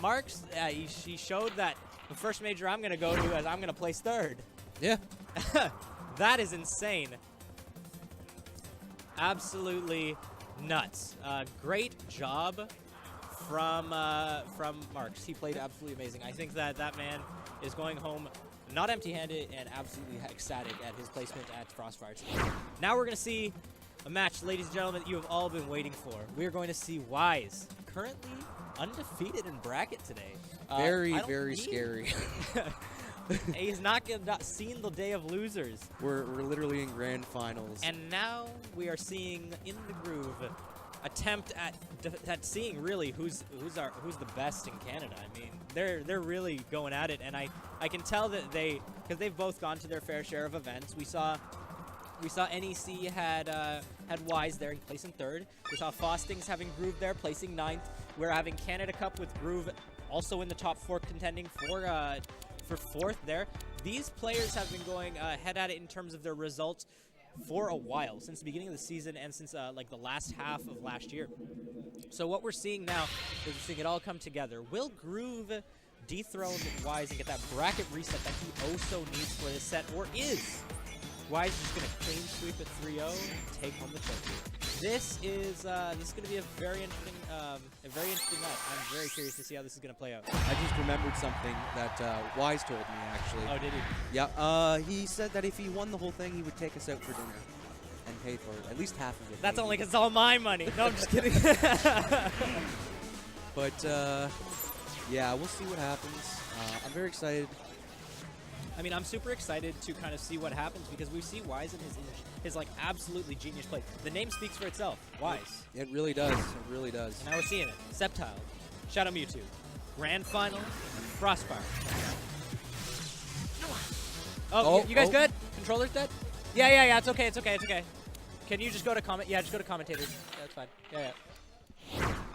Marks, he showed that the first major I'm going to go to is I'm going to place third. Yeah. That is insane. Absolutely nuts. Great job from Marks. He played absolutely amazing. I think that that man is going home not empty-handed and absolutely ecstatic at his placement at Frostfire today. Now we're going to see a match, ladies and gentlemen, that you have all been waiting for. We are going to see Wise, currently undefeated in bracket today. Very scary. He's not seen the day of losers. We're literally in grand finals. And now we are seeing InTheGroove attempt at seeing really who's the best in Canada. I mean, they're really going at it, and I can tell that because they've both gone to their fair share of events. We saw NEC had Wise there, placing third. We saw Fostings having Groove there, placing ninth. We're having Canada Cup with Groove also in the top 4, contending for fourth there. These players have been going head at it in terms of their results for a while, since the beginning of the season and since like the last half of last year. So what we're seeing now is we're seeing it all come together. Will Groove dethrone Wise and get that bracket reset that he oh so needs for this set, or is Wise just going to clean sweep at 3-0 and take home the trophy? This is going to be a very interesting match. I'm very curious to see how this is going to play out. I just remembered something that Wise told me, actually. Oh, did he? Yeah. He said that if he won the whole thing, he would take us out for dinner and pay for it, at least half of it. That's only because it's all my money. No, I'm just kidding. But yeah, we'll see what happens. I'm very excited. I mean, I'm super excited to kind of see what happens because we see Wise in his like absolutely genius play. The name speaks for itself. Wise. It really does. It really does. And now we're seeing it. Sceptile, Shadow Mewtwo, Grand Final, Frostfire. Oh, you guys good? Controller's dead? Yeah. It's okay. It's okay. Can you just go to comment? Yeah, just go to commentators. Yeah, that's fine.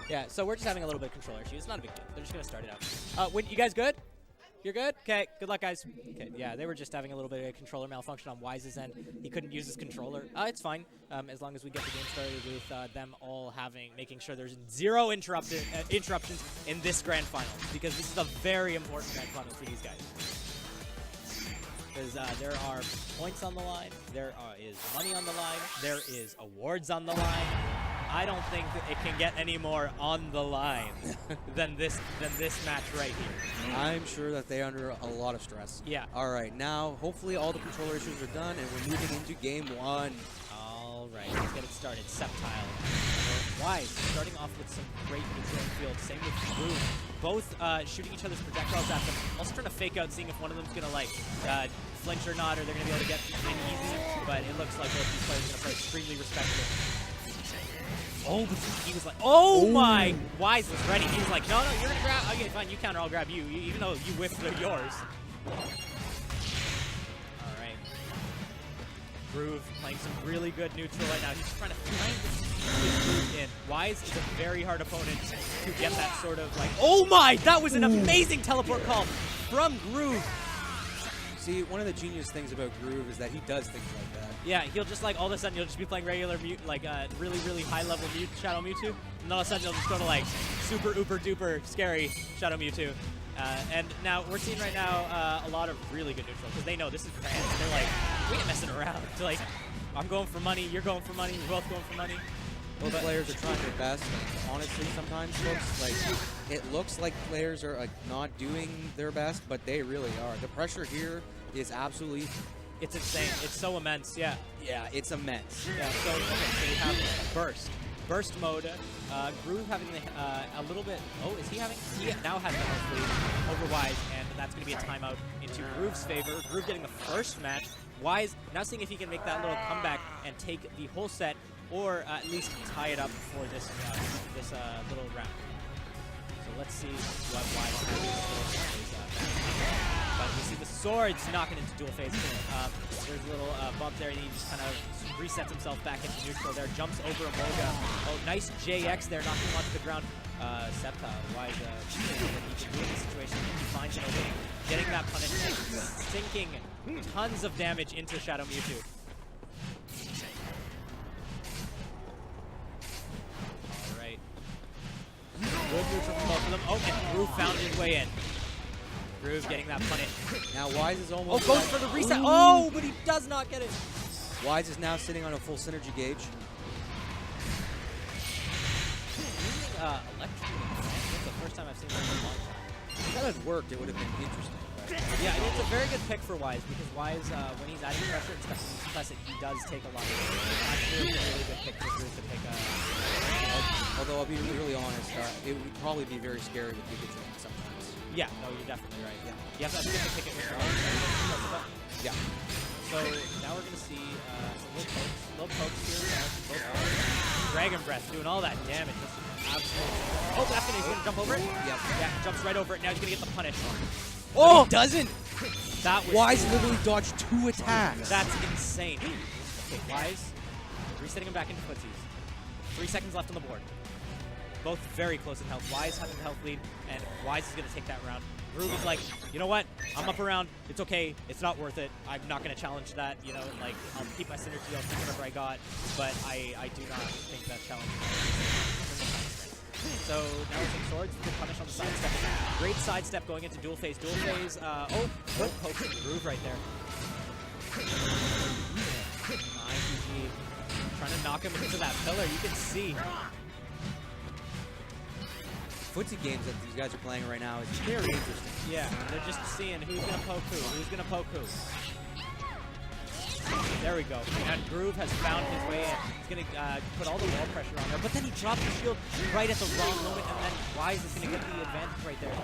Yeah. So we're just having a little bit of controller issue. It's not a big deal. They're just gonna start it out. You guys good? You're good? Okay, good luck, guys. Okay, yeah, they were just having a little bit of controller malfunction on Wise's end. He couldn't use his controller. It's fine, as long as we get the game started with them all making sure there's zero interruptions in this grand final, because this is a very important grand final for these guys. Because there are points on the line, there is money on the line, there is awards on the line. I don't think that it can get any more on the line than this match right here. I'm sure that they're under a lot of stress. Yeah. All right, now hopefully all the controller issues are done and we're moving into game 1. All right, let's get it started. Sceptile. Wise starting off with some great neutral field. Same with Groove. Both shooting each other's projectiles at them. Also trying to fake out, seeing if one of them's gonna like flinch or not, or they're gonna be able to get in easy. But it looks like both these players are gonna play extremely respectful. Oh, but he was like, oh my! Wise was ready. He was like, no, you're gonna grab. Okay, fine, you counter, I'll grab you, even though you whiffed yours. All right. Groove playing some really good neutral right now. He's trying to find his move in. Wise is a very hard opponent to get that sort of like, oh my! That was an amazing teleport call from Groove. See, one of the genius things about Groove is that he does things like that. Yeah, he'll just like all of a sudden you'll just be playing regular really high level Shadow Mewtwo, and all of a sudden you'll just go to like super duper scary Shadow Mewtwo. And now we're seeing right now a lot of really good neutral because they know this is grand. They're like, we ain't messing around. They're like, I'm going for money, you're going for money, we're both going for money. Both players are trying their best. Honestly, sometimes it looks like players are like not doing their best, but they really are. The pressure here is absolutely. It's insane. It's so immense, yeah. Yeah, it's immense. Yeah, so we have Burst. Burst mode. Groove having a little bit... Oh, is he having... He now has the health lead over Wise, and that's going to be a timeout into Groove's favor. Groove getting the first match. Wise now seeing if he can make that little comeback and take the whole set, or at least tie it up for this little round. So let's see what Wise has. But we see the swords knocking into dual phase. There's a little bump there, and he just kind of resets himself back into neutral there. Jumps over a Moga. Oh, nice JX there, knocking him onto the ground. Sceptile, Wise, he can do in this situation. He finds an opening, getting that punish, sinking tons of damage into Shadow Mewtwo. Good neutral from both of them. Oh, and Groove found his way in. Groove getting that punish. Now Wise is almost... Oh, goes for the reset. Ooh. Oh, but he does not get it. Wise is now sitting on a full synergy gauge. Using electrocuting. That's the first time I've seen that in a long time. If that had worked, it would have been interesting. Yeah, and it's a very good pick for Wise because Wise, when he's adding pressure and stuff, he does take a lot of it. Actually, it's a really good pick for Groove to pick. Although I'll be really honest, it would probably be very scary with Giga Drain sometimes. Yeah, no, you're definitely right. Yeah. You have to pick it with Yeah. So now we're gonna see some little pokes here. Dragon Breath doing all that damage. Absolutely. Oh, that's he's gonna jump over it. Yep. Yeah, jumps right over it. Now he's gonna get the punish. Oh, he doesn't. That was Wise literally dodged 2 attacks. That's insane. Okay, Wise resetting him back into footsies. 3 seconds left on the board. Both very close in health. Wise having the health lead, and Wise is gonna take that round. Groove is like, you know what? I'm up around. It's okay. It's not worth it. I'm not going to challenge that. You know, like, I'll keep my synergy. I'll take whatever I got. But I do not think that challenge is. So now we're taking swords. Good punish on the sidestep. Great sidestep going into dual phase. Dual phase. Good poke from Groove right there. IGG trying to knock him into that pillar. You can see. Footsie games that these guys are playing right now is very interesting. Yeah, they're just seeing who's going to poke who. There we go. And Groove has found his way in. He's going to put all the wall pressure on there, but then he drops the shield right at the wrong moment, and then Wise is going to get the advantage right there.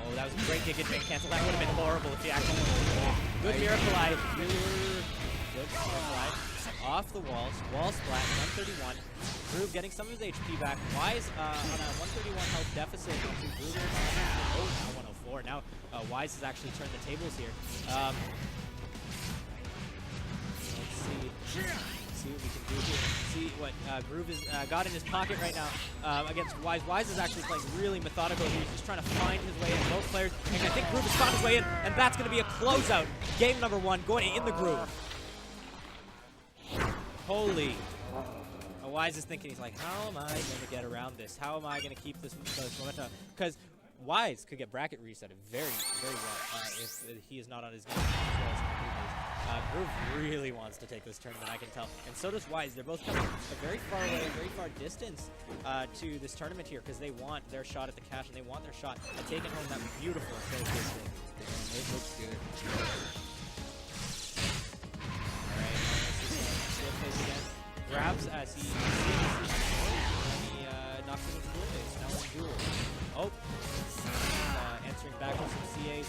Oh, that was a great Giga Drain cancel. That would have been horrible if he actually good Miracle Eye. Good Miracle Eye. Off the walls. Wall splat. 131. Groove getting some of his HP back. Wise on a 131 health deficit. Groove now 104. Now Wise has actually turned the tables here. Let's see what we can do here. See what Groove has got in his pocket right now against Wise. Wise is actually playing really methodical. He's just trying to find his way in. Both players, and I think Groove has found his way in, and that's going to be a closeout. Game number 1 going in the Groove. Holy. Wise is thinking, he's like, how am I going to get around this? How am I going to keep this momentum? Because Wise could get bracket resetted very, very well if he is not on his game as well as Groove really wants to take this tournament, I can tell. And so does Wise. They're both coming a very far away, very far distance to this tournament here because they want their shot at the cash and they want their shot at taking home that beautiful thing. It looks good. Again. Grabs as he knocks him into dual phase. Now in duel. Oh, answering back with some CAs.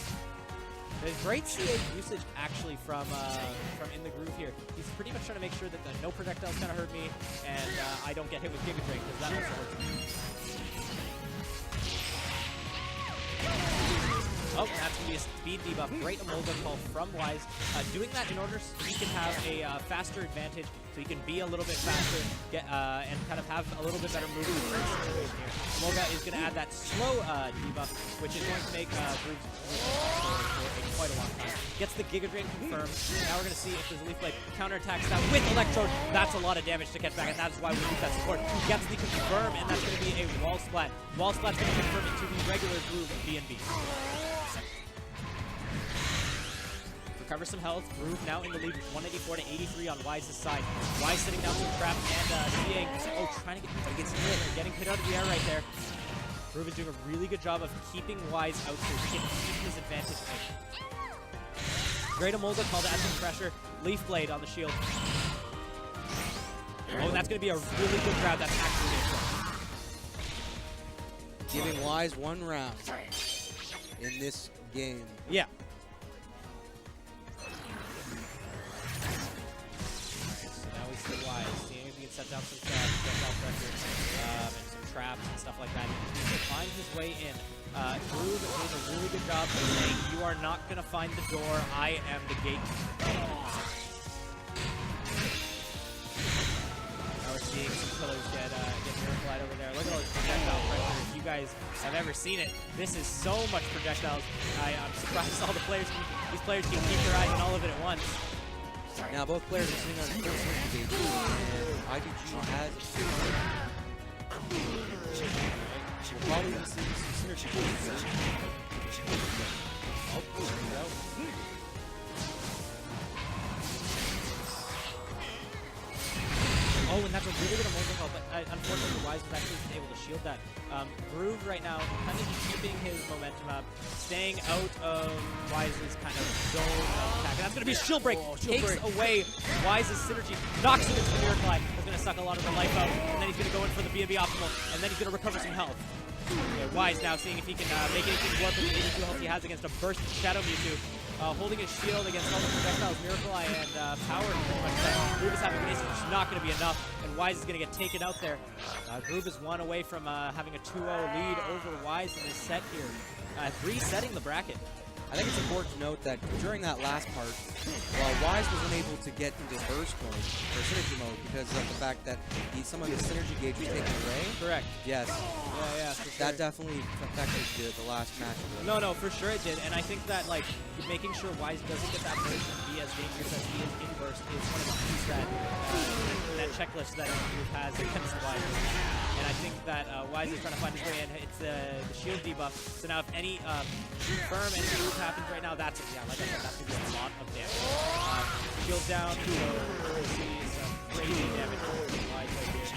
There's great CA usage actually from InTheGroove here. He's pretty much trying to make sure that no projectiles kind of hurt me, and I don't get hit with Giga Drain because that also hurts me. Oh, that's going to be a speed debuff. Great Emolga call from Wise. Doing that in order so he can have a faster advantage, so he can be a little bit faster and kind of have a little bit better movement in this situation here. Emolga is going to add that slow debuff, which is going to make Groove for quite a long time. Gets the Giga Drain confirmed. Now we're going to see if there's a Leaf Blade. Counterattacks that with Electrode. That's a lot of damage to get back, and that's why we need that support. Gets the confirm, and that's going to be a Wall Splat. Wall Splat's going to confirm into the regular Groove BNB. Recover some health. Groove now in the lead, 184 to 83 on Wise's side. Wise sitting down some trap and CA. Oh, trying to get some hit. Getting hit out of the air right there. Groove is doing a really good job of keeping Wise out so he can keep his advantage in. Great Emolga call to add some pressure. Leaf Blade on the shield. Oh, and that's going to be a really good grab. That's actually it. Giving Wise 1 round in this game. Yeah. Wise, seeing if he can set down some pressure and some traps and stuff like that. He can find his way in. Groove does a really good job of saying, you are not going to find the door, I am the gatekeeper. Now we're seeing some pillars get Miracle Light over there. Look at all this projectile pressure. If you guys have ever seen it, this is so much projectiles. I'm surprised all these players can keep their eyes on all of it at once. Now both players are sitting on full synergy gauge, and IDG has We'll probably see some synergy games. Oh, there we go. Oh, and that's a really good emotional call, but unfortunately, Wise was actually able to shield that. Groove right now kind of just keeping his momentum up, staying out of Wise's kind of zone of attack. And that's going to be shield break. Takes away Wise's synergy, knocks him into the Miracle Eye. That's going to suck a lot of the life out, and then he's going to go in for the B&B optimal, and then he's going to recover some health. Okay, Wise now seeing if he can make anything work with the 82 health he has against a burst Shadow Mewtwo. Holding his shield against all the projectiles, Miracle Eye, and power pretty much there. Groove is having an ace, which is not going to be enough, and Wise is going to get taken out there. Groove is one away from having a 2-0 lead over Wise in this set here. Resetting the bracket. I think it's important to note that during that last part, while Wise was unable to get into burst mode, or synergy mode, because of the fact that some of his synergy gauge was taken away. Correct. Yes. Yeah, for sure. That definitely affected the last match. No, for sure it did, and I think that, like, making sure Wise doesn't get that burst and be as dangerous as he is in burst is one of the keys that checklist that InTheGroove has against Wise. And I think that Wise is trying to find his way in. It's the shield debuff, so now if any confirm any move happens right now, that's, yeah, like I said, that's going to be a lot of damage. Shield down, we'll see some crazy damage from Wise right here.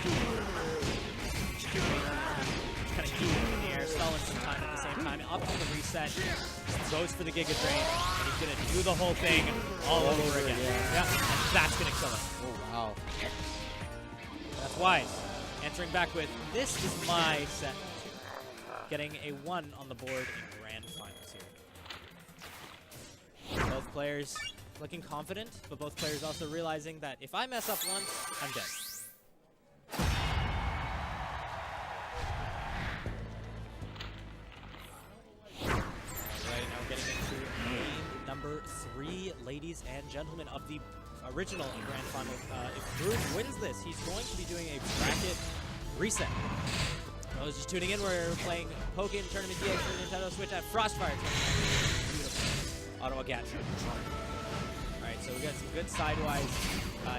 Kind of keeping him in the air, stalling some time at the same time. Up on the reset, goes for the Giga Drain, and he's going to do the whole thing all over again. Yeah, and that's going to kill him. Oh, wow. That's Wise. Answering back with, this is my set. Getting a 1 on the board in grand finals here. Both players looking confident, but both players also realizing that if I mess up once, I'm dead. Alright, now we're getting into game number 3, ladies and gentlemen, of the original grand final. If Groove wins this, he's going to be doing a bracket reset. I was just tuning in, we're playing Pokken Tournament DX for the Nintendo Switch at Frostfire Tournament. Beautiful. Ottawa Gatch. Alright, so we got some good sidewise,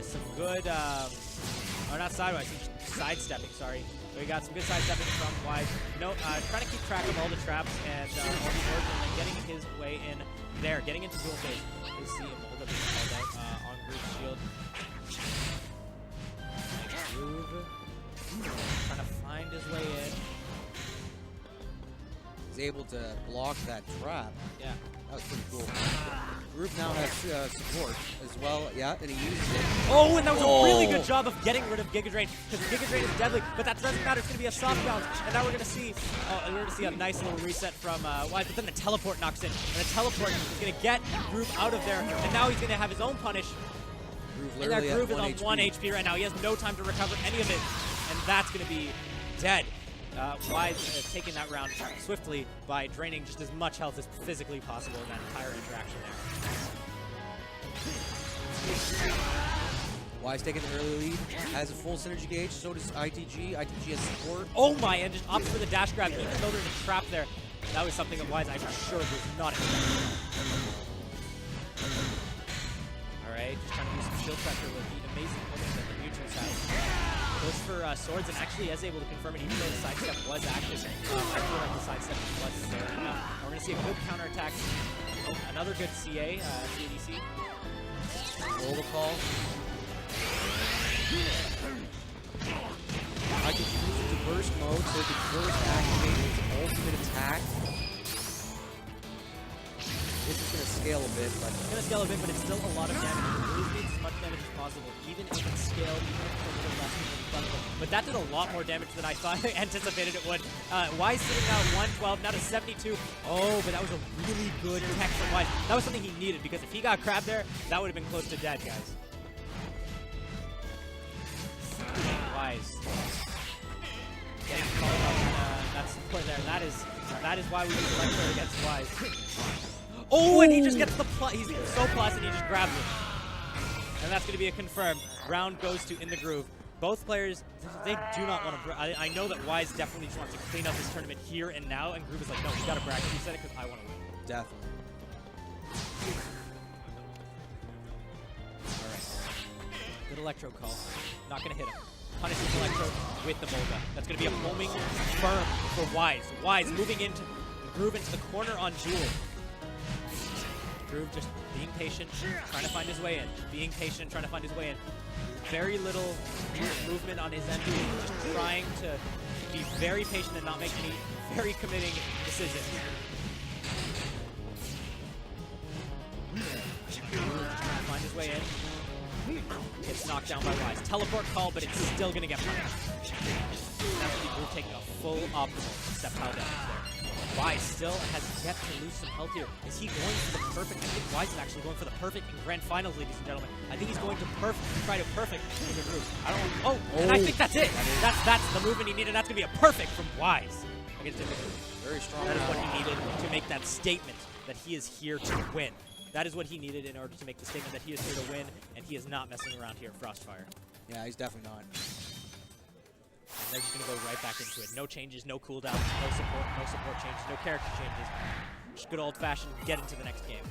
some good, or not sidewise, just sidestepping, sorry. We got some good sidestepping from Wise. Trying to keep track of all the traps and all the boards, and then getting his way in there, getting into dual phase. You see him hold up his called out on Groove's shield. Groove. Trying to find his way in. He's able to block that trap. Yeah. That was pretty cool. Groove now has support as well. Yeah, and he uses it. Oh, and that was a really good job of getting rid of Giga Drain, because Giga Drain is deadly, but that doesn't matter. It's going to be a soft bounce, and now we're going to see a nice little reset from Wise, but then the teleport knocks in, and the teleport is going to get Groove out of there, and now he's going to have his own punish. And that Groove is on 1 HP right now. He has no time to recover any of it, and that's going to be dead. Wise taking that round swiftly by draining just as much health as physically possible in that entire interaction there. Wise taking the early lead, has a full synergy gauge, so does ITG. ITG has support. Oh my, and just opts for the dash grab, even though there's a trap there. That was something that Wise, I'm sure, was not expecting. Alright, just trying to do some shield pressure with the amazing points that the Mewtwo has. Goes for swords and actually is able to confirm it, even though the sidestep was active. I feel like the sidestep was there. And we're going to see a good counterattack. Oh, another good CA, CADC. Roll the call. I can use it to burst mode, so the burst activates its ultimate attack. This is going to scale a bit, but it's going to scale a bit, but it's still a lot of damage. It really needs as much damage as possible, even if it's scaled, even if it's a little less than incredible. But that did a lot more damage than I thought anticipated it would. Wise sitting now at 112, now to 72. Oh, but that was a really good tech from Wise. That was something he needed, because if he got crabbed there, that would have been close to dead, guys. Wise. Getting called out that support there. That is why we use Electro against Wise. Oh, and he just gets the plus. He's so plus, and he just grabs it. And that's going to be a confirmed. Round goes to InTheGroove. Both players, they do not want to. I know that Wise definitely just wants to clean up this tournament here and now, and Groove is like, no, we got to bracket. He said it because I want to win. definitely. All right. Good Electro call. Not going to hit him. punishes Electro with the Molga. That's going to be a homing firm for Wise. Wise moving into Groove into the corner on Jewel. Groove just being patient, trying to find his way in. Being patient, trying to find his way in. Very little movement on his end. Just trying to be very patient and not make any very committing decisions. Groove just trying to find his way in. Gets knocked down by Wise. Teleport call, but it's still going to get punished. Definitely Groove taking a full optimal Sceptile damage there. Wise still has yet to lose some health here. Is he going for the perfect? I think Wise is actually going for the perfect in Grand Finals, ladies and gentlemen. I think he's going to try to perfect in the Groove. I don't want. Oh, and I think that's it. That's the movement he needed. That's going to be a perfect from Wise against InTheGroove. Very strong. That is what he needed to make that statement that he is here to win. That is what he needed in order to make the statement that he is here to win, and he is not messing around here, Frostfire. Yeah, he's definitely not. And they're just going to go right back into it. No changes, no cooldowns, no support changes, no character changes. Just good old-fashioned get into the next game.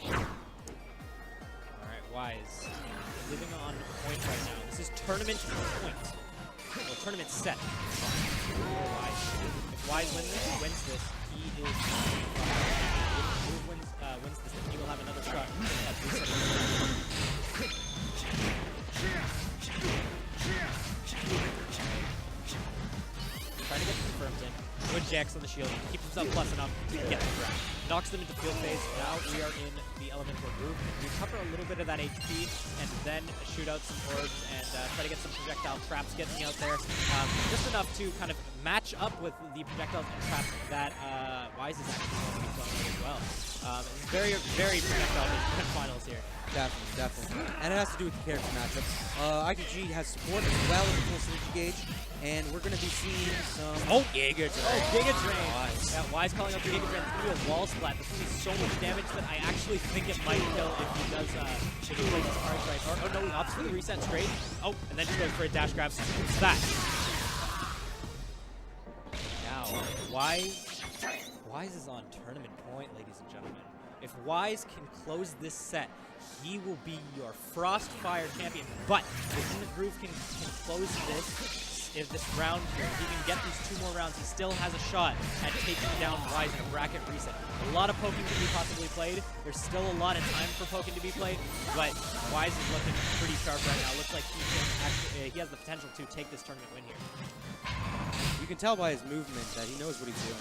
Alright, Wise. Living on point right now. This is tournament point. Well, tournament set. Wise. If Wise wins this, he is... If Groove wins this, then he will have another shot at resetting. Trying to get confirmed in. Good jacks on the shield. Keeps himself plus enough to get the grab. Knocks them into field phase. Now we are in the elemental groove. We recover a little bit of that HP and then shoot out some orbs and try to get some projectile traps getting out there. Just enough to kind of match up with the projectiles and traps that Wise is actually going to be throwing as well. Very, very projectile in finals here. Definitely. And it has to do with the character matchup. IcoG has support as well as a full synergy gauge, and we're going to be seeing some... Oh, Giga Drain. Oh, Giga Drain. Yeah, Wise calling up the Giga Drain. It's going to be a wall splat. This is going to be so much damage that I actually think it might kill if he does if he plays his cards right. Oh, no, he opts for the reset straight. Oh, and then just goes for a dash grab. It's that. Now, Wise is on tournament point, ladies and gentlemen. If Wise can close this set, he will be your Frostfire champion. But if InTheGroove can close this round here, if he can get these 2 more rounds, he still has a shot at taking down Wise in a bracket reset. A lot of Pokken can be possibly played. There's still a lot of time for Pokken to be played, but Wise is looking pretty sharp right now. Looks like he can actually, he has the potential to take this tournament win here. You can tell by his movement that he knows what he's doing.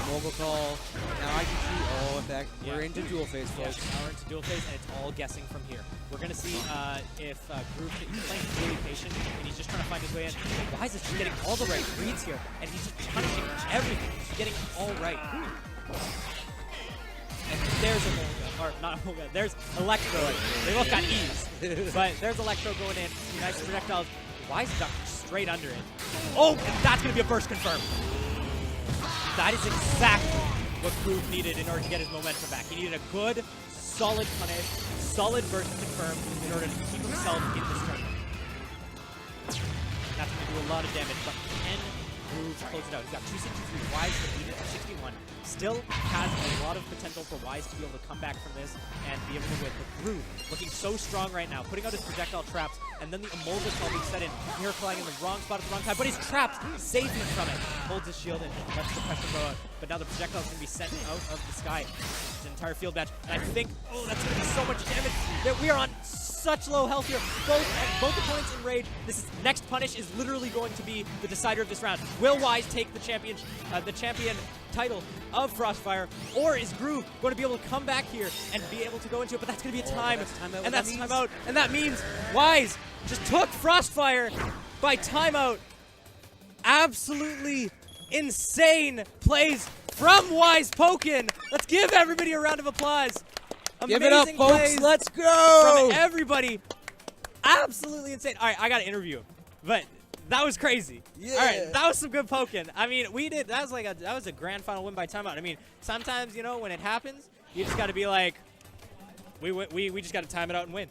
Mobile call. Now IcoG. Oh, in fact, we're into dual phase, folks. Now we're into dual phase, and it's all guessing from here. We're going to see if Groove is playing really patient, and he's just trying to find his way in. Wise is just getting all the right reads here, and he's just punishing everything. He's getting it all right. And there's a Molga, or not a Molga, there's Electro. They both got E's, but there's Electro going in. Nice projectiles. Wise ducked straight under it. Oh, and that's going to be a burst confirm. That is exactly what Groove needed in order to get his momentum back. He needed a good, solid punish, solid burst confirm in order to keep himself in this tournament. That's going to do a lot of damage, but can Groove close it out? He's got 263, Wise to beat it at 61. Still has a lot of potential for Wise to be able to come back from this and be able to win. But Groove looking so strong right now, putting out his projectile traps, and then the Emolga call being set in. Miracling in the wrong spot at the wrong time, but his traps save him from it. Holds his shield and lets the pressure go out. But now the projectile is going to be sent out of the sky. It's an entire field batch, and I think, oh, that's going to be so much damage that we are on such low health here. Both opponents in rage. This next punish is literally going to be the decider of this round. Will Wise take the champion title of Frostfire, or is Groove going to be able to come back here and be able to go into it? But that's going to be a time, and that's timeout, and that means Wise just took Frostfire by timeout. Absolutely insane plays from Wise Pokken. Let's give everybody a round of applause. Give it up, folks. Let's go. From everybody. Absolutely insane. All right, I got to interview him, but that was crazy. Yeah. All right, that was some good Pokken. I mean, that was a grand final win by timeout. I mean, sometimes, you know, when it happens, you just got to be like, we just got to time it out and win.